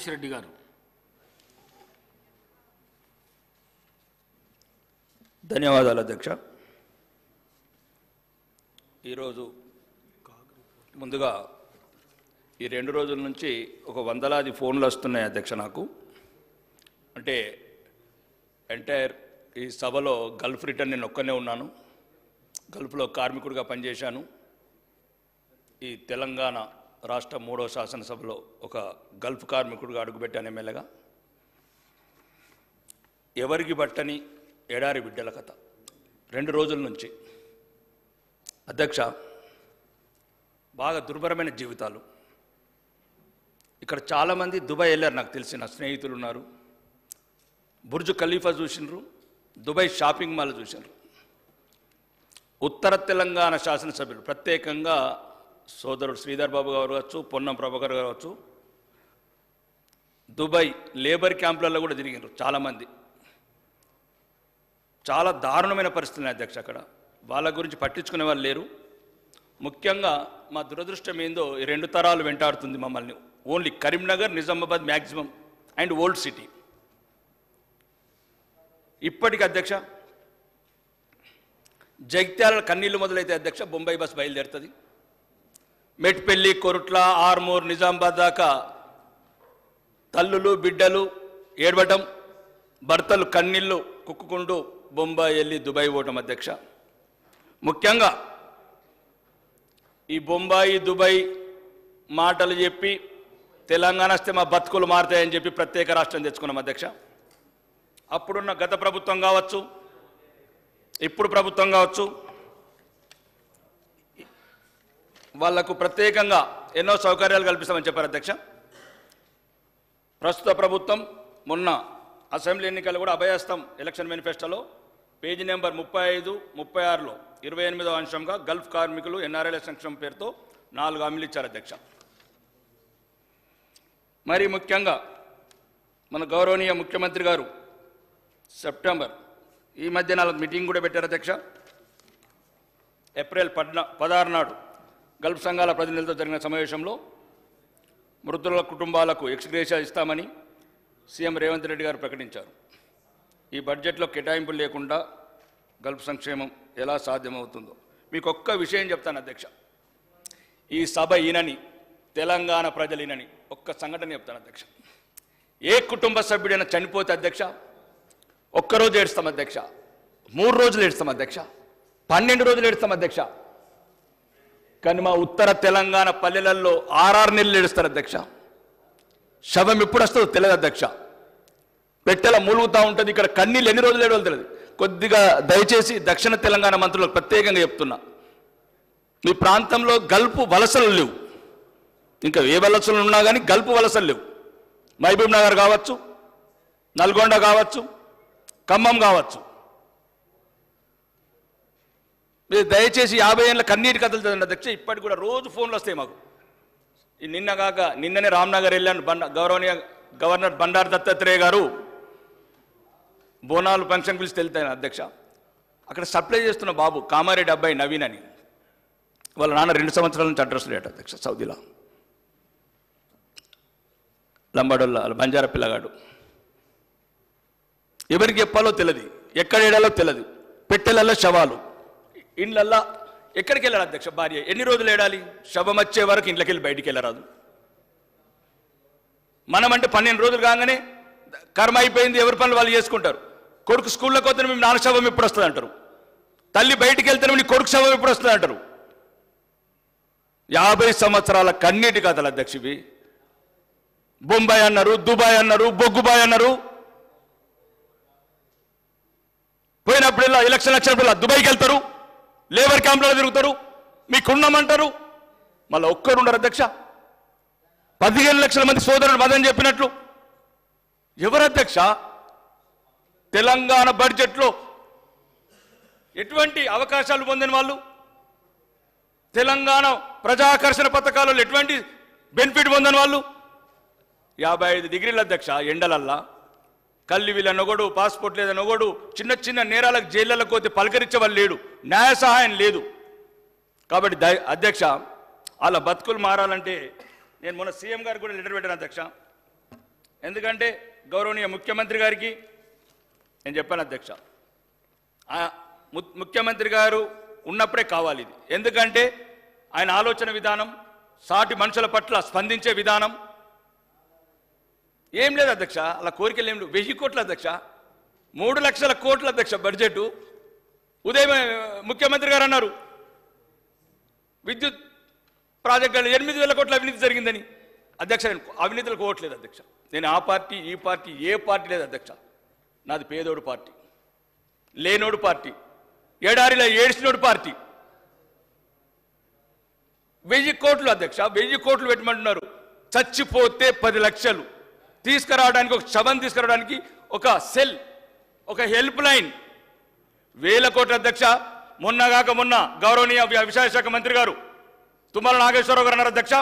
నాగేష్ రెడ్డి గారు. ధన్యవాదాలు అధ్యక్ష. ఈరోజు ముందుగా ఈ 2 రోజుల నుంచి ఒక వందలాది ఫోన్లు వస్తున్నాయి అధ్యక్ష నాకు. అంటే ఎంటైర్ ఈ సభలో గల్ఫ్ రిటర్న్ నేను ఒక్కనే ఉన్నాను. గల్ఫ్లో కార్మికుడిగా పనిచేశాను. ఈ తెలంగాణ రాష్ట్ర 3వ శాసనసభలో ఒక గల్ఫ్ కార్మికుడిగా అడుగుపెట్టాను ఎమ్మెల్యేగా. ఎవరికి బట్టని ఎడారి బిడ్డల కథ 2 రోజుల నుంచి అధ్యక్ష. బాగా దుర్భరమైన జీవితాలు. ఇక్కడ చాలామంది దుబాయ్ వెళ్ళారు, నాకు తెలిసిన స్నేహితులు ఉన్నారు. బుర్జ్ ఖలీఫా చూసినారు, దుబాయ్ షాపింగ్ మాల్ చూసినారు. ఉత్తర తెలంగాణ శాసనసభ్యులు ప్రత్యేకంగా సోదరుడు శ్రీధర్ బాబు గారు కావచ్చు, పొన్నం ప్రభాకర్ గారు కావచ్చు, దుబాయ్ లేబర్ క్యాంపులలో కూడా తిరిగినారు చాలామంది. చాలా దారుణమైన పరిస్థితులు అధ్యక్ష. అక్కడ వాళ్ళ గురించి పట్టించుకునే వాళ్ళు లేరు. ముఖ్యంగా మా దురదృష్టం ఏందో ఈ 2 తరాలు వెంటాడుతుంది మమ్మల్ని. Only Karimnagar, Nizamabad maximum and old city. ఇప్పటికి అధ్యక్ష జగిత్యాల కన్నీళ్లు మొదలైతే అధ్యక్ష బొంబాయి బస్ బయలుదేరుతుంది. మెట్పల్లి, కొరుట్ల, ఆర్మూర్, నిజామాబాద్ దాకా తల్లులు బిడ్డలు ఏడవటం, భర్తలు కన్నీళ్లు కుక్కుకుంటూ బొంబాయి వెళ్ళి దుబాయ్ పోవటం అధ్యక్ష. ముఖ్యంగా ఈ బొంబాయి దుబాయ్ మాటలు చెప్పి తెలంగాణ వస్తే మా బతుకులు మారుతాయని చెప్పి ప్రత్యేక రాష్ట్రం తెచ్చుకున్నాం అధ్యక్ష. అప్పుడున్న గత ప్రభుత్వం కావచ్చు, ఇప్పుడు ప్రభుత్వం కావచ్చు, వాళ్లకు ప్రత్యేకంగా ఎన్నో సౌకర్యాలు కల్పిస్తామని చెప్పారు అధ్యక్ష. ప్రస్తుత ప్రభుత్వం మొన్న అసెంబ్లీ ఎన్నికలు కూడా అభయహస్తం ఎలక్షన్ మేనిఫెస్టోలో పేజీ నెంబర్ 35, 36లో 28వ అంశంగా గల్ఫ్ కార్మికులు ఎన్ఆర్ఐల సంక్షేమం పేరుతో 4 హామీలు ఇచ్చారు అధ్యక్ష. మరి ముఖ్యంగా మన గౌరవనీయ ముఖ్యమంత్రి గారు సెప్టెంబర్ ఈ మధ్య 4 మీటింగ్ కూడా పెట్టారు అధ్యక్ష. ఏప్రిల్ 16 నాడు గల్ఫ్ సంఘాల ప్రతినిధులతో జరిగిన సమావేశంలో మృతుల కుటుంబాలకు ఎక్స్గ్రేషియా ఇస్తామని సీఎం రేవంత్ రెడ్డి గారు ప్రకటించారు. ఈ బడ్జెట్లో కేటాయింపులు లేకుండా గల్ఫ్ సంక్షేమం ఎలా సాధ్యమవుతుందో మీకు ఒక్క విషయం చెప్తాను అధ్యక్ష. ఈ సభ ఈనని, తెలంగాణ ప్రజలు ఈనని ఒక్క సంఘటన చెప్తాను అధ్యక్ష. ఏ కుటుంబ సభ్యుడైనా చనిపోతే అధ్యక్ష ఒక్కరోజు ఏడుస్తాం అధ్యక్ష, 3 రోజులు ఏడుస్తాం అధ్యక్ష, 12 రోజులు ఏడుస్తాం అధ్యక్ష. కానీ మా ఉత్తర తెలంగాణ పల్లెలలో 6 నెలలు ఏడుస్తారు అధ్యక్ష. శవం ఎప్పుడు వస్తుందో తెలియదు అధ్యక్ష. పెట్టెల మూలుగుతూ ఉంటుంది. ఇక్కడ కన్నీళ్ళు ఎన్ని రోజులు ఏడవలు తెలియదు. కొద్దిగా దయచేసి దక్షిణ తెలంగాణ మంత్రులకు ప్రత్యేకంగా చెప్తున్నా, మీ ప్రాంతంలో గల్పు వలసలు లేవు. ఇంకా ఏ వలసలు ఉన్నా కానీ గల్పు వలసలు లేవు. మహబూబ్ నగర్ కావచ్చు, నల్గొండ కావచ్చు, ఖమ్మం కావచ్చు. మీరు దయచేసి 50 ఏళ్ళ కన్నీటి కథలు చదవండి అధ్యక్ష. ఇప్పటికి కూడా రోజు ఫోన్లు వస్తాయి మాకు. నిన్ననే రామ్నగర్ వెళ్ళాను. గౌరవనీయ గవర్నర్ బండారు దత్తాత్రేయ గారు బోనాలు ఫంక్షన్ పిలిచి వెళ్తాను అధ్యక్ష. అక్కడ సప్లై చేస్తున్న బాబు కామారెడ్డి అబ్బాయి నవీన్ అని, వాళ్ళ నాన్న 2 సంవత్సరాల నుంచి అడ్రస్ లేట అధ్యక్ష. సౌదీలో లంబాడోళ్ళ బంజారా పిల్లగాడు. ఎవరికి చెప్పాలో తెలియదు, ఎక్కడ ఏడాలో తెలియదు. పెట్టెలల్లో శవాలు, ఇండ్లల్లా ఎక్కడికి వెళ్ళాలి అధ్యక్ష? భార్య ఎన్ని రోజులు ఏడాలి? శవం వచ్చే వరకు ఇంట్లోకి వెళ్ళి బయటికి వెళ్ళరాదు. మనమంటే 12 రోజులు కాగానే కర్మ అయిపోయింది, ఎవరి పనులు వాళ్ళు చేసుకుంటారు. కొడుకు స్కూల్లోకి వస్తే మేము నాన్న శవం ఎప్పుడు వస్తుంది అంటారు. తల్లి బయటికి వెళ్తే నీ కొడుకు శవం ఎప్పుడు వస్తుంది అంటారు. 50 సంవత్సరాల కన్నీటి కథలు అధ్యక్ష ఇవి. బొంబాయి అన్నారు, దుబాయ్ అన్నారు, బొగ్గుబాయ్ అన్నారు. పోయినప్పుడల్లా ఎలక్షన్ వచ్చినప్పుడల్లా దుబాయ్కి వెళ్తారు, లేబర్ క్యాంపులలో తిరుగుతారు, మీకున్నామంటారు. మళ్ళీ ఒక్కరు ఉండరు అధ్యక్ష. 15 లక్షల మంది సోదరులు మదని చెప్పినట్లు ఎవరు అధ్యక్ష? తెలంగాణ బడ్జెట్లో ఎటువంటి అవకాశాలు పొందిన వాళ్ళు, తెలంగాణ ప్రజాకర్షణ పథకాలలో ఎటువంటి బెనిఫిట్ పొందిన వాళ్ళు, 55 డిగ్రీల అధ్యక్ష ఎండలల్లా కల్లి వీళ్ళ నొగడు, పాస్పోర్ట్ లేదా నొగడు, చిన్న చిన్న నేరాలకు జైళ్ళకు పోతే పలకరించే వాళ్ళు లేడు, న్యాయ సహాయం లేదు. కాబట్టి అధ్యక్ష వాళ్ళ బతుకులు మారాలంటే నేను మొన్న సీఎం గారికి కూడా లెటర్ పెట్టాను అధ్యక్ష. ఎందుకంటే గౌరవనీయ ముఖ్యమంత్రి గారికి నేను చెప్పాను అధ్యక్ష, ముఖ్యమంత్రి గారు ఉన్నప్పుడే కావాలి ఇది. ఎందుకంటే ఆయన ఆలోచన విధానం, సాటి మనుషుల పట్ల స్పందించే విధానం ఏం లేదు అధ్యక్ష. అలా కోరికలు ఏం లేవు. 1000 కోట్ల అధ్యక్ష, 3 లక్షల కోట్ల అధ్యక్ష బడ్జెట్. ఉదయం ముఖ్యమంత్రి గారు అన్నారు విద్యుత్ ప్రాజెక్టులు 8,000 కోట్ల అవినీతి జరిగిందని. అధ్యక్ష నేను అవినీతులకు ఓట్లేదు అధ్యక్ష. నేను ఆ పార్టీ ఈ పార్టీ ఏ పార్టీ లేదు అధ్యక్ష. నాది పేదోడు పార్టీ, లేనోడు పార్టీ, ఎడారిలో ఏడ్చినోడు పార్టీ. 1000 కోట్లు అధ్యక్ష, 1000 కోట్లు పెట్టమంటున్నారు. చచ్చిపోతే 10 లక్షలు తీసుకురావడానికి, ఒక శవం తీసుకురావడానికి ఒక సెల్, ఒక హెల్ప్ లైన్ 1000 కోట్ల అధ్యక్ష. మొన్నగాక మొన్న గౌరవనీయ వ్యవసాయ శాఖ మంత్రి గారు తుమ్మల నాగేశ్వరరావు గారు అన్నారు అధ్యక్ష,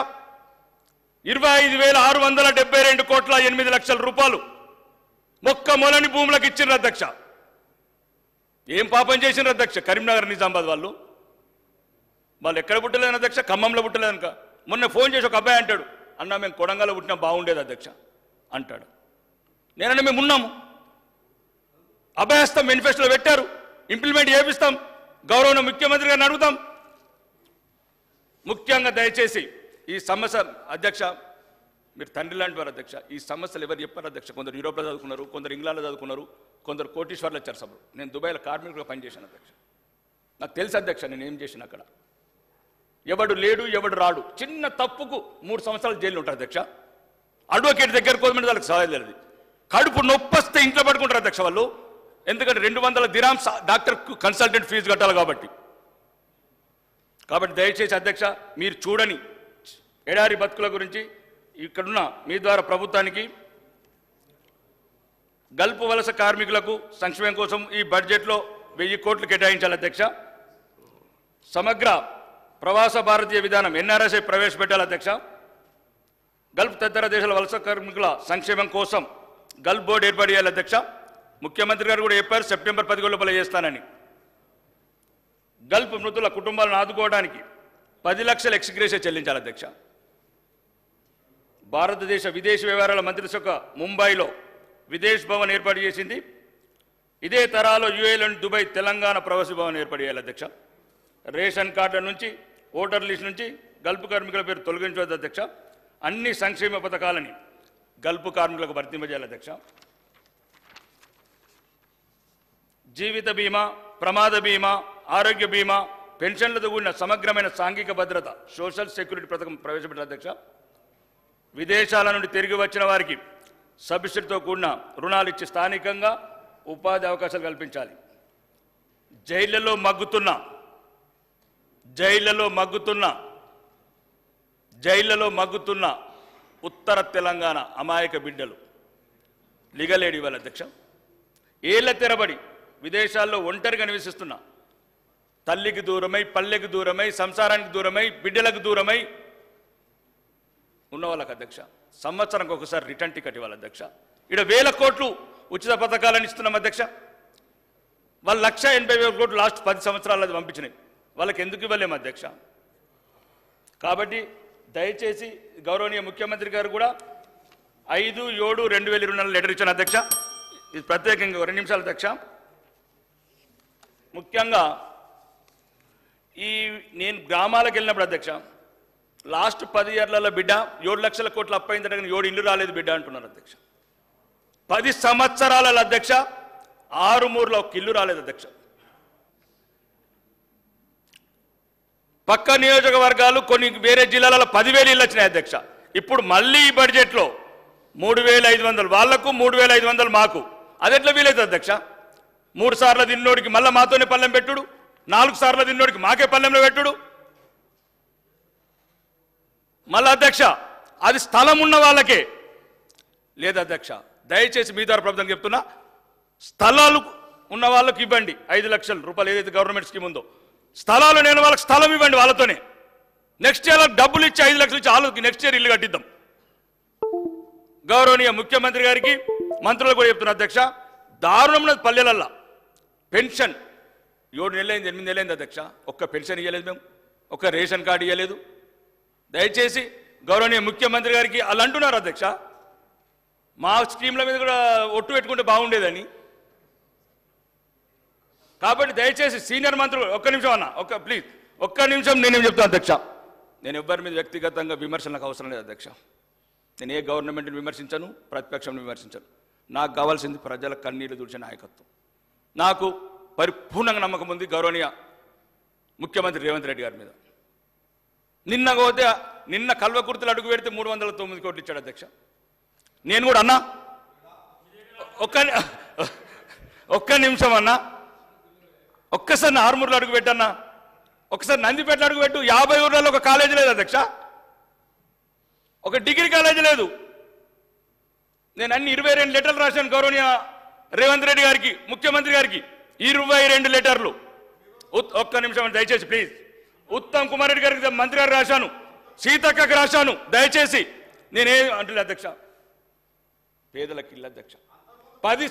25,672 కోట్ల 8 లక్షల రూపాయలు మొక్క మొలని భూములకు ఇచ్చిండ్రు అధ్యక్ష. ఏం పాపం చేసిండ్రు అధ్యక్ష? కరీంనగర్ నిజామాబాద్ వాళ్ళు ఎక్కడ పుట్టలేదు అధ్యక్ష, ఖమ్మంలో పుట్టలేదనుక. మొన్న ఫోన్ చేసి ఒక అబ్బాయి అంటాడు, అన్న మేము కొడంగల్లో పుట్టినా బాగుండేది అధ్యక్ష అంటాడు. నేనన్నా మేము ఉన్నాము, అభయస్థం మేనిఫెస్టోలో పెట్టారు, ఇంప్లిమెంట్ చేపిస్తాం, గౌరవ ముఖ్యమంత్రి గారిని అడుగుతాం. ముఖ్యంగా దయచేసి ఈ సమస్య అధ్యక్ష, మీరు తండ్రి లాంటి వారు అధ్యక్ష. ఈ సమస్యలు ఎవరు చెప్పారు అధ్యక్ష? కొందరు యూరోప్లో చదువుకున్నారు, కొందరు ఇంగ్లాండ్లో చదువుకున్నారు, కొందరు కోటీశ్వర్లు వచ్చారు సభలు. నేను దుబాయ్లో కార్మికులుగా పనిచేశాను అధ్యక్ష. నాకు తెలుసు అధ్యక్ష నేను ఏం చేసిన అక్కడ. ఎవడు లేడు ఎవడు రాడు, చిన్న తప్పుకు 3 సంవత్సరాలు జైలు ఉంటారు అధ్యక్ష. అడ్వకేట్ దగ్గర కోదమంటే వాళ్ళకి సహాయం లేదు. కడుపు నొప్పొస్తే ఇంట్లో పడుకుంటారు అధ్యక్ష వాళ్ళు. ఎందుకంటే 200 దిరామ్స్ డాక్టర్ కన్సల్టెంట్ ఫీజు కట్టాలి కాబట్టి. దయచేసి అధ్యక్ష మీరు చూడని ఎడారి బతుకుల గురించి ఇక్కడున్న మీ ద్వారా ప్రభుత్వానికి గల్ఫ్ వలస కార్మికులకు సంక్షేమం కోసం ఈ బడ్జెట్లో 1000 కోట్లు కేటాయించాలి అధ్యక్ష. సమగ్ర ప్రవాస భారతీయ విధానం ఎన్ఆర్ఎస్ఐ ప్రవేశపెట్టాలి అధ్యక్ష. గల్ఫ్ తదితర దేశాల వలస కార్మికుల సంక్షేమం కోసం గల్ఫ్ బోర్డు ఏర్పాటు చేయాలి అధ్యక్ష. ముఖ్యమంత్రి గారు కూడా చెప్పారు సెప్టెంబర్ 10 లోపల చేస్తానని. గల్ఫ్ మృతుల కుటుంబాలను ఆదుకోవడానికి 10 లక్షల ఎక్స్గ్రేషియా చెల్లించాలి అధ్యక్ష. భారతదేశ విదేశీ వ్యవహారాల మంత్రిశాఖ ముంబైలో విదేశ్ భవన్ ఏర్పాటు చేసింది. ఇదే తరాలో యూఏలోని దుబాయ్ తెలంగాణ ప్రవాసీ భవన్ ఏర్పాటు చేయాలి అధ్యక్ష. రేషన్ కార్డుల నుంచి ఓటర్ లిస్ట్ నుంచి గల్ఫ్ కార్మికుల పేరు తొలగించవద్దు అధ్యక్ష. అన్ని సంక్షేమ పథకాలని గల్ఫ్ కార్మికులకు వర్తింపజేయాలి అధ్యక్ష. జీవిత బీమా, ప్రమాద బీమా, ఆరోగ్య బీమా, పెన్షన్లతో కూడిన సమగ్రమైన సాంఘిక భద్రత సోషల్ సెక్యూరిటీ పథకం ప్రవేశపెట్టాలి అధ్యక్ష. విదేశాల నుండి తిరిగి వచ్చిన వారికి సబ్సిడీతో కూడిన రుణాలు ఇచ్చి స్థానికంగా ఉపాధి అవకాశాలు కల్పించాలి. జైళ్లలో మగ్గుతున్న ఉత్తర తెలంగాణ అమాయక బిడ్డలు లీగల్ ఎయిడ్ ఇవ్వాలి అధ్యక్ష. ఏళ్ల తెరబడి విదేశాల్లో ఒంటరిగా నివసిస్తున్న తల్లికి దూరమై, పల్లెకి దూరమై, సంసారానికి దూరమై, బిడ్డలకు దూరమై ఉన్న వాళ్ళకి అధ్యక్ష సంవత్సరానికి ఒకసారి రిటర్న్ టికెట్ ఇవ్వాలి అధ్యక్ష. ఇక్కడ 1000 కోట్లు ఉచిత పథకాలను ఇస్తున్నాం అధ్యక్ష. వాళ్ళు 1,80,000 కోట్లు లాస్ట్ 10 సంవత్సరాలు అది పంపించినాయి. వాళ్ళకి ఎందుకు ఇవ్వలేము అధ్యక్ష? కాబట్టి దయచేసి గౌరవనీయ ముఖ్యమంత్రి గారు కూడా 5/7/2024 లెటర్ ఇచ్చాను అధ్యక్ష. ఇది ప్రత్యేకంగా 2 నిమిషాలు అధ్యక్ష. ముఖ్యంగా నేను గ్రామాలకు వెళ్ళినప్పుడు అధ్యక్ష లాస్ట్ 10 ఇయర్లలో బిడ్డ 7 లక్షల కోట్లు అప్పైందట కానీ 7 ఇల్లు రాలేదు బిడ్డ అంటున్నారు అధ్యక్ష. 10 సంవత్సరాల అధ్యక్ష 6 ఒక ఇల్లు రాలేదు అధ్యక్ష. పక్క నియోజకవర్గాలు కొన్ని వేరే జిల్లాలలో 10,000 ఇళ్ళు వచ్చినాయి అధ్యక్ష. ఇప్పుడు మళ్ళీ ఈ బడ్జెట్లో 3,500 వాళ్లకు, 3,500 మాకు. అదెట్లా వీలైతుంది అధ్యక్ష? 3 సార్లు తిన్నోడికి మళ్ళీ మాతోనే పల్లెం పెట్టుడు, 4 సార్లు తిన్నోడికి మాకే పల్లెంలో పెట్టుడు. మళ్ళీ అధ్యక్ష అది స్థలం ఉన్న వాళ్ళకే లేదు అధ్యక్ష. దయచేసి మీ ద్వారా ప్రభుత్వం చెప్తున్నా, స్థలాలు ఉన్న వాళ్ళకి ఇవ్వండి 5 లక్షల రూపాయలు ఏదైతే గవర్నమెంట్ స్కీమ్ ఉందో. స్థలాలు నేను వాళ్ళకి స్థలం ఇవ్వండి, వాళ్ళతోనే నెక్స్ట్ ఇయర్ డబ్బులు ఇచ్చి 5 లక్షలు ఇచ్చి వాళ్ళకి నెక్స్ట్ ఇయర్ ఇల్లు కట్టిద్దాం. గౌరవనీయ ముఖ్యమంత్రి గారికి మంత్రులు కూడా చెప్తున్నా అధ్యక్ష, దారుణం పల్లెలల్లా పెన్షన్ 7 నెలలైంది 8 నెలలైంది అధ్యక్ష. ఒక్క పెన్షన్ ఇవ్వలేదు మేము, ఒక్క రేషన్ కార్డు ఇవ్వలేదు. దయచేసి గౌరవనీయ ముఖ్యమంత్రి గారికి వాళ్ళు అంటున్నారు అధ్యక్ష, మా స్కీమ్ల మీద కూడా ఒట్టు పెట్టుకుంటే బాగుండేదని. కాబట్టి దయచేసి సీనియర్ మంత్రులు ఒక్క నిమిషం అన్న, ప్లీజ్ ఒక్క నిమిషం నేనేం చెప్తాను అధ్యక్ష. నేను ఎవ్వరి మీద వ్యక్తిగతంగా విమర్శలకు అవసరం లేదు అధ్యక్ష. నేను ఏ గవర్నమెంట్ని విమర్శించను, ప్రతిపక్షంని విమర్శించను. నాకు కావాల్సింది ప్రజల కన్నీళ్లు తుడిచే నాయకత్వం. నాకు పరిపూర్ణంగా నమ్మకం ఉంది గౌరవనీయ ముఖ్యమంత్రి రేవంత్ రెడ్డి గారి మీద. నిన్న కల్వకుర్తిలో అడుగు పెడితే 309 కోట్లు ఇచ్చాడు అధ్యక్ష. నేను కూడా అన్నా, ఒక్క నిమిషం అన్నా, ఒక్కసారి ఆర్మూర్లో అడుగు పెట్టన్నా, ఒకసారి నందిపేటలో అడుగు పెట్టు. 50 ఊర్లలో ఒక కాలేజీ లేదు అధ్యక్ష, ఒక డిగ్రీ కాలేజీ లేదు. నేను అన్ని 22 లెటర్లు రాశాను గౌరవనీయ రేవంత్ రెడ్డి గారికి, ముఖ్యమంత్రి గారికి 22 లెటర్లు. ఒక్క నిమిషం దయచేసి ప్లీజ్. ఉత్తమ్ కుమార్ రెడ్డి గారికి మంత్రి గారు రాశాను, సీతక్కకు రాశాను. దయచేసి నేనేం అంటలే అధ్యక్ష, పేదలకు ఇల్లు అధ్యక్ష. 10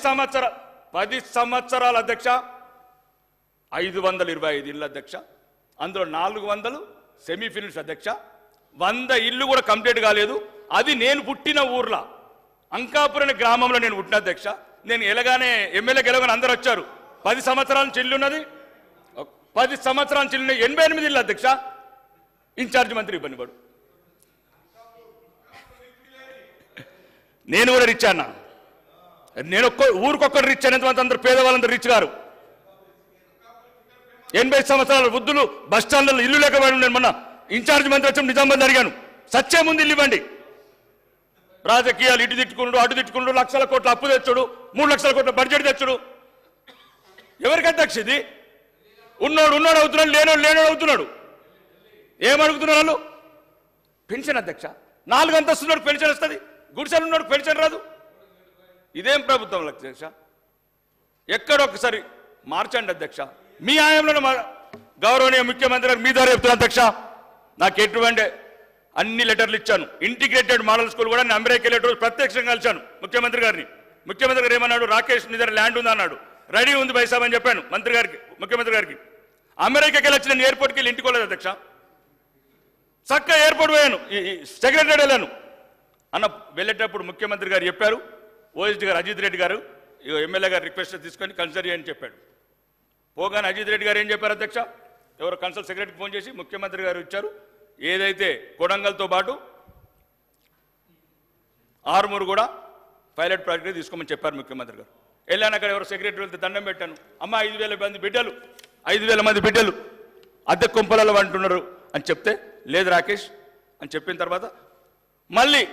సంవత్సరాల అధ్యక్ష 525 ఇళ్ళు అధ్యక్ష. అందులో 400 సెమీఫినిష్ అధ్యక్ష. 100 ఇల్లు కూడా కంప్లీట్ కాలేదు. అది నేను పుట్టిన ఊర్లో అంకాపురం గ్రామంలో నేను పుట్టిన అధ్యక్ష. నేను ఎలాగానే ఎమ్మెల్యేకి ఎలాగానే అందరూ వచ్చారు. 10 సంవత్సరాల చెల్లి ఉన్నది, 10 సంవత్సరాల చెల్లి 88 ఇళ్ళు అధ్యక్ష. ఇన్ఛార్జ్ మంత్రి ఇబ్బంది పడు. నేను కూడా రిచ్ అన్నా. నేను ఊరికొక్కరు రిచ్ అనేంత అందరూ పేదవాళ్ళందరూ రిచ్ గారు. 80 సంవత్సరాల వృద్ధులు బస్ స్టాండ్లలో ఇల్లు లేకపోయాడు. నేను మొన్న ఇన్ఛార్జ్ మంత్రి వచ్చి నిజామాబాద్ అడిగాను, సచ్చే ముందు ఇల్లు ఇవ్వండి. రాజకీయాలు ఇటు తిట్టుకున్నాడు, అటు తిట్టుకున్నాడు, లక్షల కోట్ల అప్పు తెచ్చుడు, 3 లక్షల కోట్ల బడ్జెట్ తెచ్చుడు. ఎవరికి అధ్యక్ష ఇది? ఉన్నోడు అవుతున్నాడు, లేనోడు అవుతున్నాడు. ఏమడుగుతున్నారు వాళ్ళు? పెన్షన్ అధ్యక్ష. 4 అంతస్తున్నోడు పెన్షన్ వస్తుంది, గుడిసెలు ఉన్నాడు పెన్షన్ రాదు. ఇదేం ప్రభుత్వం అధ్యక్ష? ఎక్కడొక్కసారి మార్చండి అధ్యక్ష. మీ ఆయంలో గౌరవనీయ ముఖ్యమంత్రి గారు మీ ద్వారా చెప్తున్నా అధ్యక్ష. నాకు ఎటువంటి అన్ని లెటర్లు ఇచ్చాను. ఇంటిగ్రేటెడ్ మోడల్ స్కూల్ కూడా నేను అమెరికా వెళ్ళేటప్పుడు ప్రత్యక్షంగా కలిశాను ముఖ్యమంత్రి గారిని. ముఖ్యమంత్రి గారు ఏమన్నాడు? రాకేష్ మీ దగ్గర ల్యాండ్ ఉంది అన్నాడు. రెడీ ఉంది బైసాబ్ అని చెప్పాను మంత్రి గారికి, ముఖ్యమంత్రి గారికి. అమెరికాకి వెళ్ళి వచ్చి నేను ఎయిర్పోర్ట్కి వెళ్ళి ఇంటికి వెళ్ళలేదు అధ్యక్ష. చక్కగా ఎయిర్పోర్ట్ పోయాను, సెక్రటరీ వెళ్ళాను అన్న. వెళ్ళేటప్పుడు ముఖ్యమంత్రి గారు చెప్పారు, ఓఎస్డీ గారు అజిత్ రెడ్డి గారు ఎమ్మెల్యే గారు రిక్వెస్ట్ తీసుకొని కన్సిడర్ చేయని చెప్పాడు. పోగానే అజిత్ రెడ్డి గారు ఏం చెప్పారు అధ్యక్ష? ఎవరో కన్సల్ట్ సెక్రటరీకి ఫోన్ చేసి ముఖ్యమంత్రి గారు ఇచ్చారు, ఏదైతే కొడంగల్తో పాటు ఆర్మూరు కూడా పైలట్ ప్రాజెక్ట్ తీసుకోమని చెప్పారు ముఖ్యమంత్రి గారు. వెళ్ళాను, అక్కడ ఎవరో సెక్రటరీ వెళ్తే దండం పెట్టాను. అమ్మ 5,000 మంది బిడ్డలు, 5,000 మంది బిడ్డలు అద్దె కొంపలలో అంటున్నారు అని చెప్తే, లేదు రాకేష్ అని చెప్పిన తర్వాత మళ్ళీ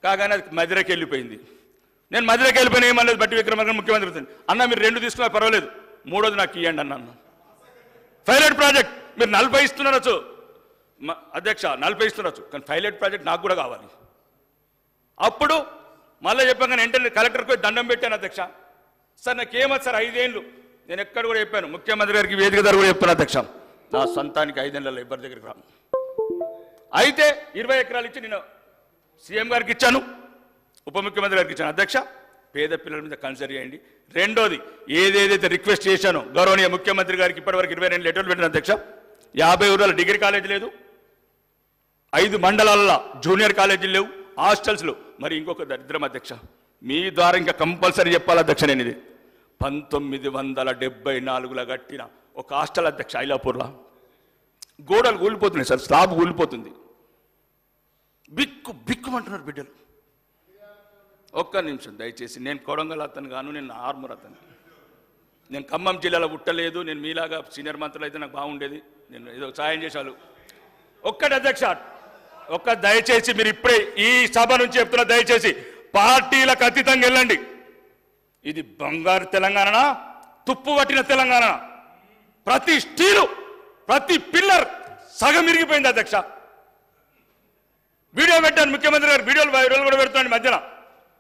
కాగానే అది మధిరకి వెళ్ళిపోయింది. నేను మధిరకి వెళ్ళిపోయినా ఏమన్నది బట్టి విక్రమార్క ముఖ్యమంత్రి అన్న మీరు 2 తీసుకున్నా పర్వాలేదు, 3వది నాకు ఇవ్వండి అన్న. పైలట్ ప్రాజెక్ట్ మీరు 40 ఇస్తున్నారచ్చు అధ్యక్ష, 40 ఇస్తున్నారచ్చు, కానీ పైలట్ ప్రాజెక్ట్ నాకు కూడా కావాలి. అప్పుడు మళ్ళీ చెప్పాను, వెంటనే కలెక్టర్కి పోయి దండం పెట్టాను అధ్యక్ష. సార్ నాకేమది సార్ 5 ఏళ్ళు, నేను ఎక్కడ కూడా చెప్పాను ముఖ్యమంత్రి గారికి వేదిక దగ్గర కూడా చెప్పాను అధ్యక్ష, నా సొంతానికి 5 ఏళ్ళలో ఎవరి దగ్గరికి రాను. అయితే 20 ఎకరాలు ఇచ్చి నేను సీఎం గారికి ఇచ్చాను, ఉప ముఖ్యమంత్రి గారికి ఇచ్చాను. అధ్యక్ష పేద పిల్లల మీద కన్సిడర్ చేయండి. రెండోది ఏదేదైతే రిక్వెస్ట్ చేశానో గౌరవనీయ ముఖ్యమంత్రి గారికి ఇప్పటివరకు 22 లెటర్లు పెట్టిన అధ్యక్ష. 50 ఊర్లలో డిగ్రీ కాలేజీ లేదు, 5 మండలాల్లో జూనియర్ కాలేజీలు లేవు, హాస్టల్స్లో. మరి ఇంకొక దరిద్రం అధ్యక్ష, మీ ద్వారా ఇంకా కంపల్సరీ చెప్పాలి అధ్యక్ష. నేను ఇది 1974లో కట్టిన ఒక హాస్టల్ అధ్యక్ష, ఐలాపూర్లో గోడలు కూలిపోతున్నాయి సార్, స్లాబ్ కూలిపోతుంది. బిక్కుమంటున్నారు బిడ్డలు. ఒక్క నిమిషం దయచేసి, నేను కొడంగల్ అతను గాను, నేను ఆర్మూర్ అతను. నేను ఖమ్మం జిల్లాలో పుట్టలేదు. నేను మీలాగా సీనియర్ మంత్రులు అయితే నాకు బాగుండేది, నేను ఏదో సాయం చేశాను. ఒక్కటి అధ్యక్ష, దయచేసి మీరు ఇప్పుడే ఈ సభ నుంచి చెప్తున్నా, దయచేసి పార్టీలకు అతీతంగా వెళ్ళండి. ఇది బంగారు తెలంగాణ, తుప్పు పట్టిన తెలంగాణ. ప్రతి స్టీలు, ప్రతి పిల్లర్ సగం ఇరిగిపోయింది అధ్యక్ష. వీడియో పెట్టాను ముఖ్యమంత్రి గారు, వీడియోలు వైరల్ కూడా పెడుతున్నాను మధ్యన.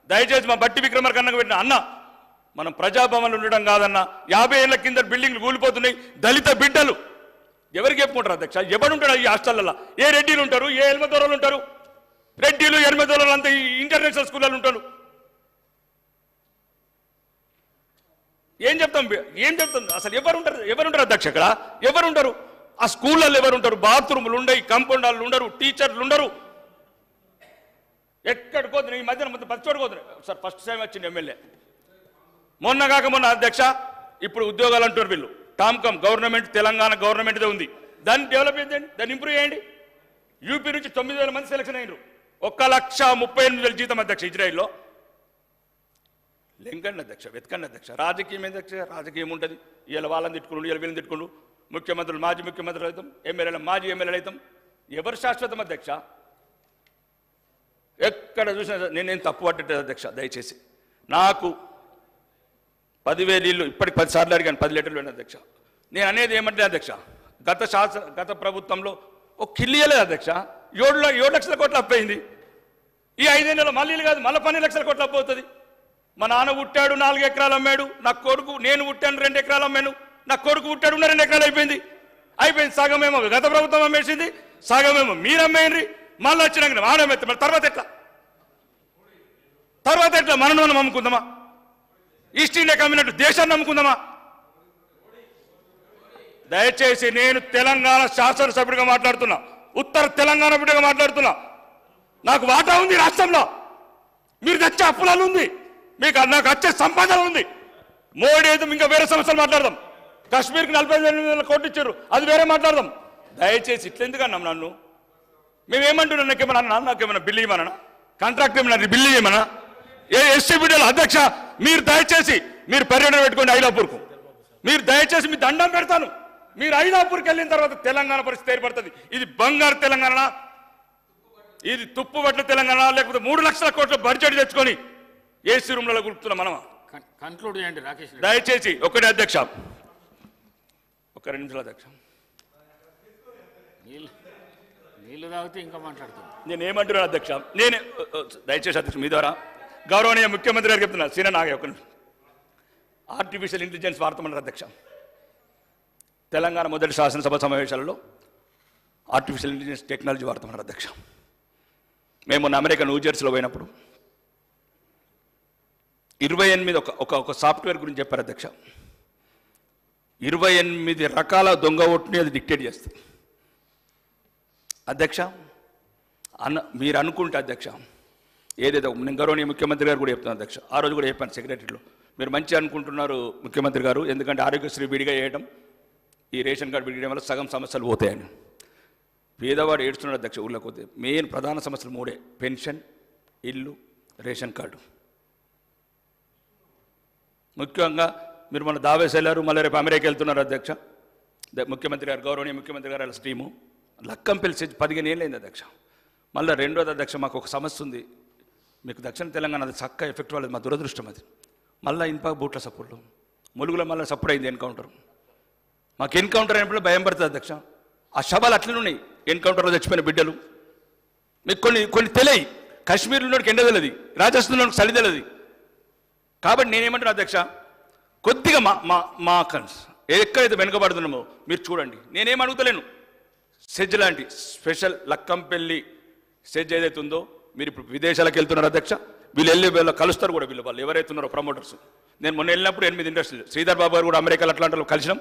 దయచేసి మా బట్టి విక్రమార్క అన్నకు పెట్టిన అన్న, మనం ప్రజాభవన్లు ఉండడం కాదన్న, 50 ఏళ్ల కింద బిల్డింగ్లు కూలిపోతున్నాయి. దళిత బిడ్డలు ఎవరికి చెప్పుకుంటారు అధ్యక్ష? ఎవడుంటాడు ఈ హాస్టల్లో? ఏ రెడ్డిలు ఉంటారు, ఏ ఎల్మదొరలు ఉంటారు? రెడ్డిలు ఎల్మదొరలు అంతా ఇంటర్నేషనల్ స్కూళ్ళలో ఉంటారు. ఏం చెప్తాం అసలు? ఎవరుంటారు అధ్యక్ష? ఇక్కడ ఎవరుంటారు? ఆ స్కూళ్ళల్లో ఎవరుంటారు? బాత్రూములు ఉండవు, కాంపౌండ్ వాళ్ళు ఉండరు, టీచర్లు ఉండరు. ఎక్కడికోదు ఈ మధ్యన మొత్తం పచ్చోడుకోదు సార్. ఫస్ట్ టైం వచ్చింది ఎమ్మెల్యే మొన్న కాక మొన్న అధ్యక్ష. ఇప్పుడు ఉద్యోగాలు అంటున్నారు వీళ్ళు. టామ్కమ్ గవర్నమెంట్ తెలంగాణ గవర్నమెంట్దే ఉంది. దాన్ని డెవలప్ చేయండి, దాన్ని ఇంప్రూవ్ చేయండి. యూపీ నుంచి 9,000 మంది సెలక్షన్ అయినారు. 1,38,000 జీతం అధ్యక్ష. ఇజ్రాయిల్లో లెంకండి అధ్యక్ష, వెతకండి అధ్యక్ష. రాజకీయం అధ్యక్ష, రాజకీయం ఉంటుంది. ఇలా వాళ్ళని తిట్టుకున్నాడు, ఇలా వీళ్ళని తిట్టుకున్నాడు. ముఖ్యమంత్రులు మాజీ ముఖ్యమంత్రులు అవుతాం, ఎమ్మెల్యేలు మాజీ ఎమ్మెల్యేలు అవుతాం. ఎవరు శాశ్వతం అధ్యక్ష? ఎక్కడ చూసినా నేనేం తప్పు పట్టలేదు అధ్యక్ష. దయచేసి నాకు 10,000 ఇల్లు ఇప్పటికి 10 సార్లు అడిగాను, 10 లీటర్లు అయిన అధ్యక్ష. నేను అనేది ఏమంటే అధ్యక్ష, గత ప్రభుత్వంలో ఒక కిల్లియలేదు అధ్యక్ష. 7 లక్షల కోట్లు అప్పయింది. ఈ 5 ఏళ్ళలో మళ్ళీ ఇల్లు కాదు, మళ్ళీ 12 లక్షల కోట్లు అప్పవుతుంది. మా నాన్న పుట్టాడు, 4 ఎకరాలు అమ్మాడు. నా కొడుకు, నేను పుట్టాను 2 ఎకరాలు అమ్మాను. నా కొడుకు పుట్టాడు, 2 ఎకరాలు అయిపోయింది. సగమేమో గత ప్రభుత్వం అమ్మేసింది, సగమేమో మీరు అమ్మేయండి. మళ్ళీ వచ్చినాక ఆడమెత్త. మరి తర్వాత ఎట్లా మనం అమ్ముకుందామా? ఈస్ట్ ఇండియా కమ్యూనిటీ దేశాన్ని నమ్ముకుందామా? దయచేసి నేను తెలంగాణ శాసనసభ్యుడిగా మాట్లాడుతున్నా, ఉత్తర తెలంగాణ బిడ్డగా మాట్లాడుతున్నా. నాకు వాటా ఉంది రాష్ట్రంలో. మీరు తెచ్చే అప్పులాలు ఉంది, నాకు వచ్చే సంపాదన ఉంది. మోడీ అయితే ఇంకా వేరే సమస్యలు మాట్లాడదాం. కాశ్మీర్కి 45,000 కోట్లు ఇచ్చారు, అది వేరే మాట్లాడదాం. దయచేసి ఇట్లెందుకు అన్నాం నన్ను? మేమేమంటున్నాం? నాకేమన్నా బిల్లు ఇవ్వమన్నా? కాంట్రాక్ట్ ఏమన్నా బిల్లు ఇవ్వమన్నా? ఎస్సీ బిడ్డలు అధ్యక్ష, మీరు దయచేసి మీరు పర్యటన పెట్టుకోండి ఐలాపూర్కు. మీరు దయచేసి మీ దండం పెడతాను. మీరు ఐలాపూర్కి వెళ్ళిన తర్వాత తెలంగాణ పరిస్థితి ఏర్పడుతుంది. ఇది బంగారు తెలంగాణ, ఇది తుప్పుబట్ల తెలంగాణ, లేకపోతే 3 లక్షల కోట్ల బడ్జెట్ తెచ్చుకొని ఏసీ రూమ్లలో గుర్తున్నాం మనమా? కన్క్లూడ్ చేయండి రాకేష్. దయచేసి ఒకటే అధ్యక్ష, ఒక 2 నిమిషాలు అధ్యక్ష. నీళ్ళు తాగితే ఇంకా మాట్లాడుతున్నాను. నేను ఏమంటున్నాను అధ్యక్ష, దయచేసి అధ్యక్ష మీ ద్వారా గౌరవనీయ ముఖ్యమంత్రి గారు చెప్తున్నా. సీన నాగే ఒక ఆర్టిఫిషియల్ ఇంటెలిజెన్స్ వాడతామన్నారు అధ్యక్ష. తెలంగాణ మొదటి శాసనసభ సమావేశాలలో ఆర్టిఫిషియల్ ఇంటెలిజెన్స్ టెక్నాలజీ వాడతామన్నారు అధ్యక్ష. మేము మొన్న అమెరికా న్యూజెర్సీలో పోయినప్పుడు 28 ఒక సాఫ్ట్వేర్ గురించి చెప్పారు అధ్యక్ష. 28 రకాల దొంగ ఓటుని అది డిక్టేట్ చేస్తుంది అధ్యక్ష. మీరు అనుకుంటే అధ్యక్ష, ఏదేదో నేను గౌరవనీయ ముఖ్యమంత్రి గారు కూడా చెప్తాను అధ్యక్ష. ఆ రోజు కూడా చెప్పాను సెక్రటరీలో, మీరు మంచి అనుకుంటున్నారు ముఖ్యమంత్రి గారు, ఎందుకంటే ఆరోగ్యశ్రీ విడిగా చేయడం, ఈ రేషన్ కార్డు విడిగడం వల్ల సగం సమస్యలు పోతాయని. పేదవాడు ఏడుస్తున్నాడు అధ్యక్ష. ఊళ్ళోకి పోతే మెయిన్ ప్రధాన సమస్యలు 3: పెన్షన్, ఇల్లు, రేషన్ కార్డు. ముఖ్యంగా మీరు మన దావేస్ వెళ్ళారు, మళ్ళీ రేపు అమెరికా వెళ్తున్నారు అధ్యక్ష. ముఖ్యమంత్రి గారు, గౌరవనీయ ముఖ్యమంత్రి గారు వాళ్ళ స్ట్రీము లక్కంపల్లి 15 ఏళ్ళు అయింది అధ్యక్ష. మళ్ళీ రెండోది అధ్యక్ష, మాకు ఒక సమస్య ఉంది. మీకు దక్షిణ తెలంగాణ అది చక్క ఎఫెక్ట్ వాళ్ళది, మా దురదృష్టం అది. మళ్ళీ ఇన్పాక్ బూట్ల సపోర్ట్లు, ములుగులో మళ్ళీ సపోర్ట్ అయింది ఎన్కౌంటర్. మాకు ఎన్కౌంటర్ అయినప్పుడు భయం పడుతుంది అధ్యక్ష. ఆ శవాలు అట్లనే ఉన్నాయి, ఎన్కౌంటర్లో చచ్చిపోయిన బిడ్డలు. మీకు కొన్ని తెలియదు. కాశ్మీర్లోకి ఎండ తెలియదు, రాజస్థాన్లోకి చలి తెలియదు. కాబట్టి నేనేమంటున్నా అధ్యక్ష, కొద్దిగా మా ఎక్కడైతే వెనుకబడుతున్నామో మీరు చూడండి. నేనేం అడుగుతలేను. సెజ్ లాంటి స్పెషల్ లక్కంపల్లి సెజ్ ఏదైతే ఉందో, మీరు ఇప్పుడు విదేశాలకు వెళ్తున్నారు అధ్యక్ష. వీళ్ళు కలుస్తారు కూడా, వాళ్ళు ఎవరైతే ఉన్నారో ప్రమోటర్స్. నేను మొన్న వెళ్ళినప్పుడు 8 ఇండస్ట్రీలు, శ్రీధర్ బాబు గారు కూడా అమెరికాలో అట్లాంటిలో కలిసినాం.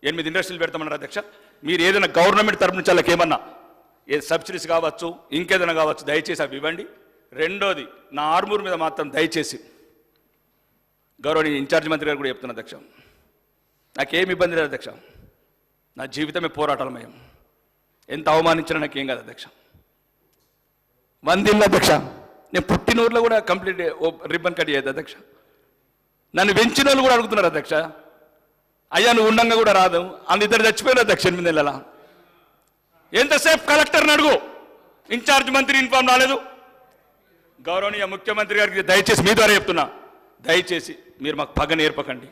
8 ఇండస్ట్రీలు పెడతామన్నారు అధ్యక్ష. మీరు ఏదైనా గవర్నమెంట్ తరపు నుంచి వాళ్ళకి ఏమన్నా సబ్సిడీస్ కావచ్చు, ఇంకేదైనా కావచ్చు, దయచేసి అవి ఇవ్వండి. రెండోది, నా ఆర్మూర్ మీద మాత్రం దయచేసి గౌరవనీయ ఇన్ఛార్జ్ మంత్రి గారు కూడా చెప్తున్నా అధ్యక్ష, నాకేమి ఇబ్బంది లేదు అధ్యక్ష. నా జీవితమే పోరాటాలమయం. ఎంత అవమానించినా నాకేం కాదు అధ్యక్ష. 100 ఇళ్ళు అధ్యక్ష. నేను పుట్టిన ఊర్లో కూడా కంప్లీట్ రిబ్బన్ కట్ చేయదు అధ్యక్ష. నన్ను పెంచిన వాళ్ళు కూడా అడుగుతున్నారు అధ్యక్ష, అయ్యా నువ్వు ఉండంగా కూడా రాదు. ఇద్దరు చచ్చిపోయారు అధ్యక్ష 8 నెలల. ఎంతసేపు కలెక్టర్ని అడుగు, ఇన్ఛార్జ్ మంత్రి ఇన్ఫార్మ్ రాలేదు. గౌరవనీయ ముఖ్యమంత్రి గారికి దయచేసి మీ ద్వారా చెప్తున్నా, దయచేసి మీరు మాకు పగ నేర్పకండి.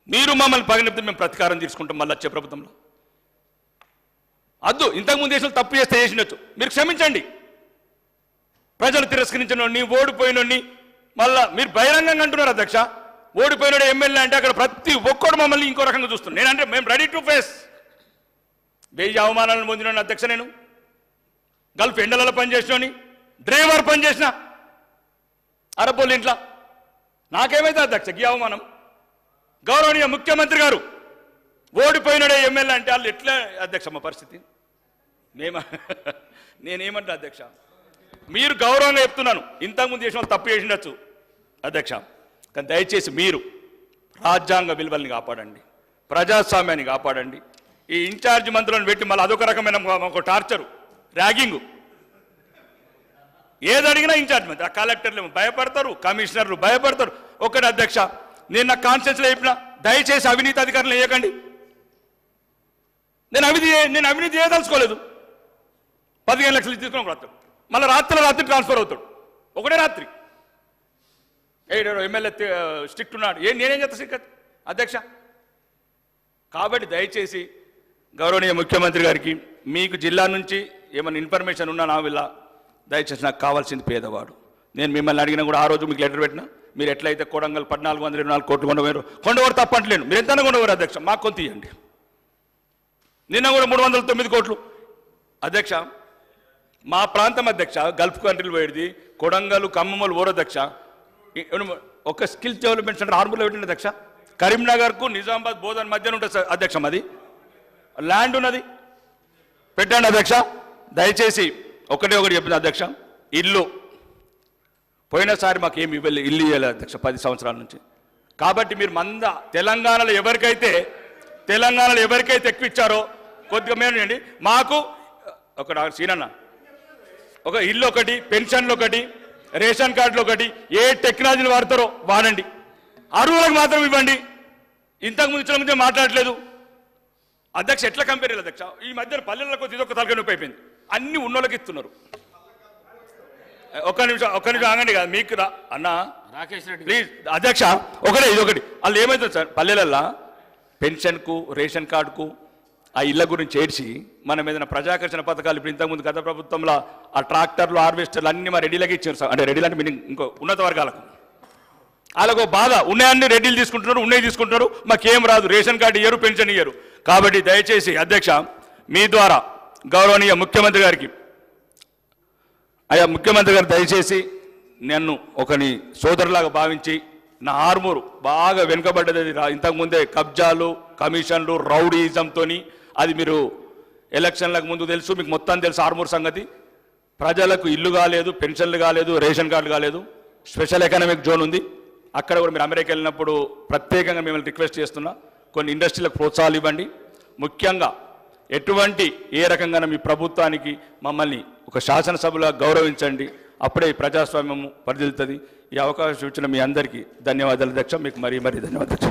మీరు మమ్మల్ని పగ నేర్పితే మేము ప్రతీకారం తీసుకుంటాం మళ్ళీ వచ్చే ప్రభుత్వంలో. అద్దు, ఇంతకుముందు దేశంలో తప్పు చేస్తే చేసినట్టు మీరు క్షమించండి. ప్రజలు తిరస్కరించిన ఓడిపోయినోడిని మళ్ళా మీరు బహిరంగంగా అంటున్నారు అధ్యక్ష. ఓడిపోయినాడు ఎమ్మెల్యే అంటే అక్కడ ప్రతి ఒక్కడు మమ్మల్ని ఇంకో రకంగా చూస్తున్నాను. నేనంటే మేము రెడీ టు ఫేస్. 1000 అవమానాలను పొందిన అధ్యక్ష. నేను గల్ఫ్ ఎండలలో పనిచేసినోని, డ్రైవర్ పనిచేసిన అరబ్బోళ్ళు ఇంట్లో. నాకేమైతే అధ్యక్ష ఈ అవమానం? గౌరవనీయ ముఖ్యమంత్రి గారు ఓడిపోయినాడే ఎమ్మెల్యే అంటే వాళ్ళు ఎట్లా అధ్యక్ష మా పరిస్థితి? నేనేమంటా అధ్యక్ష, మీరు గౌరవంగా చెప్తున్నాను, ఇంతకుముందు చేసిన వాళ్ళు తప్పు చేసినచ్చు అధ్యక్ష, కానీ దయచేసి మీరు రాజ్యాంగ విలువల్ని కాపాడండి, ప్రజాస్వామ్యాన్ని కాపాడండి. ఈ ఇన్ఛార్జ్ మంత్రులను పెట్టి మళ్ళీ అదొక రకమైన ఒక టార్చరు, ర్యాగింగు. ఏది అడిగినా ఇన్ఛార్జ్ మంత్రి, ఆ కలెక్టర్లు భయపడతారు, కమిషనర్లు భయపడతారు. ఒకటి అధ్యక్ష, నేను నా కాన్స్టిట్యూన్సీలో చెప్పిన, దయచేసి అవినీతి అధికారులు వేయకండి. నేను అవినీతి చేయదలుచుకోలేదు. 15 లక్షలు తీసుకుని వస్తాడు, మళ్ళీ రాత్రి ట్రాన్స్ఫర్ అవుతాడు, ఒకటే రాత్రి. ఎమ్మెల్యే స్ట్రిక్ట్ ఉన్నాడు, నేనేం చేస్తా స్ట్రిక్ట్ అధ్యక్ష. కాబట్టి దయచేసి గౌరవనీయ ముఖ్యమంత్రి గారికి, మీకు జిల్లా నుంచి ఏమైనా ఇన్ఫర్మేషన్ ఉన్నా నా వల్ల దయచేసి నాకు కావాల్సింది పేదవాడు. నేను మిమ్మల్ని అడిగినా కూడా ఆ రోజు మీకు లెటర్ పెట్టినా, మీరు ఎట్లయితే కొడంగల్ 1424 కోట్లు కొండవారు తప్పట్లేను, మీరు ఎంతైనా కొండవారు అధ్యక్ష, మాకు కొంత ఇవ్వండి. నిన్న కూడా 309 కోట్లు అధ్యక్ష. మా ప్రాంతం అధ్యక్ష గల్ఫ్ కంట్రీలు పోయేది, కొడంగల్ ఖమ్మములు ఓరు అధ్యక్ష. ఒక స్కిల్ డెవలప్మెంట్ సెంటర్ ఆర్మూర్లో పెట్టింది అధ్యక్ష. కరీంనగర్కు నిజామాబాద్ బోధన్ మధ్యన ఉంటుంది అధ్యక్ష, మాది ల్యాండ్ ఉన్నది, పెట్టండి అధ్యక్ష. దయచేసి ఒకటి చెప్పింది అధ్యక్ష, ఇల్లు పోయినసారి మాకు ఏమి ఇవ్వలేదు, ఇల్లు ఇవ్వలేదు అధ్యక్ష 10 సంవత్సరాల నుంచి. కాబట్టి మీరు తెలంగాణలో ఎవరికైతే ఎక్కువ ఇచ్చారో కొద్దిగా మేనండి. మాకు ఒక సీనన్న ఒక ఇల్లు ఒకటి, పెన్షన్లు ఒకటి, రేషన్ కార్డులు ఒకటి, ఏ టెక్నాలజీని వాడతారో వాడండి, అర్హులకు మాత్రం ఇవ్వండి. ఇంతకుముందు ఇచ్చిన ముందే మాట్లాడలేదు అధ్యక్ష. ఎట్లా కంపేర్ చేయాలి అధ్యక్ష? ఈ మధ్య పల్లెలకు ఇదొక తలకాయ నొప్పి అయిపోయింది, అన్ని ఉన్నోళ్ళకి ఇస్తున్నారు. ఒక్క నిమిషం ఆగండి కదా, మీకు అన్న రాకేష్ రెడ్డి ప్లీజ్ అధ్యక్ష. ఇదొకటి వాళ్ళు ఏమవుతుంది సార్, పల్లెలల్లో పెన్షన్కు, రేషన్ కార్డుకు, ఆ ఇళ్ల గురించి ఏడ్చి మనం ఏదైనా ప్రజాకర్షణ పథకాలు ఇప్పుడు ఇంతకుముందు గత ప్రభుత్వంలో ఆ ట్రాక్టర్లు, హార్వెస్టర్లు అన్ని మా రెడీలకి ఇచ్చారు సార్. అంటే రెడీలు అంటే మీనింగ్ ఇంకో ఉన్నత వర్గాలకు, వాళ్ళకు బాధ ఉన్నాయన్ని రెడీలు తీసుకుంటున్నారు, ఉన్నాయి తీసుకుంటున్నారు, మాకేం రాదు, రేషన్ కార్డు ఇయ్యరు, పెన్షన్ ఇయ్యరు. కాబట్టి దయచేసి అధ్యక్ష మీ ద్వారా గౌరవనీయ ముఖ్యమంత్రి గారికి, అయ్యా ముఖ్యమంత్రి గారు దయచేసి నన్ను ఒకని సోదరులాగా భావించి, నా ఆర్మూరు బాగా వెనుకబడ్డది, ఇంతకుముందే కబ్జాలు, కమిషన్లు, రౌడీజంతో, అది మీరు ఎలక్షన్లకు ముందు తెలుసు, మీకు మొత్తం తెలుసు ఆర్మూరు సంగతి. ప్రజలకు ఇల్లు కాలేదు, పెన్షన్లు కాలేదు, రేషన్ కార్డు కాలేదు, స్పెషల్ ఎకనామిక్ జోన్ ఉంది. అక్కడ కూడా మీరు అమెరికా వెళ్ళినప్పుడు ప్రత్యేకంగా మిమ్మల్ని రిక్వెస్ట్ చేస్తున్నా, కొన్ని ఇండస్ట్రీలకు ప్రోత్సాహాలు ఇవ్వండి. ముఖ్యంగా ఏ రకంగా మీ ప్రభుత్వానికి మమ్మల్ని ఒక శాసనసభలో గౌరవించండి, అప్పుడే ప్రజాస్వామ్యము పరిధిల్లుతుంది. ఈ అవకాశం ఇచ్చిన మీ అందరికీ ధన్యవాదాలు అధ్యక్ష. మీకు మరీ ధన్యవాదాలు.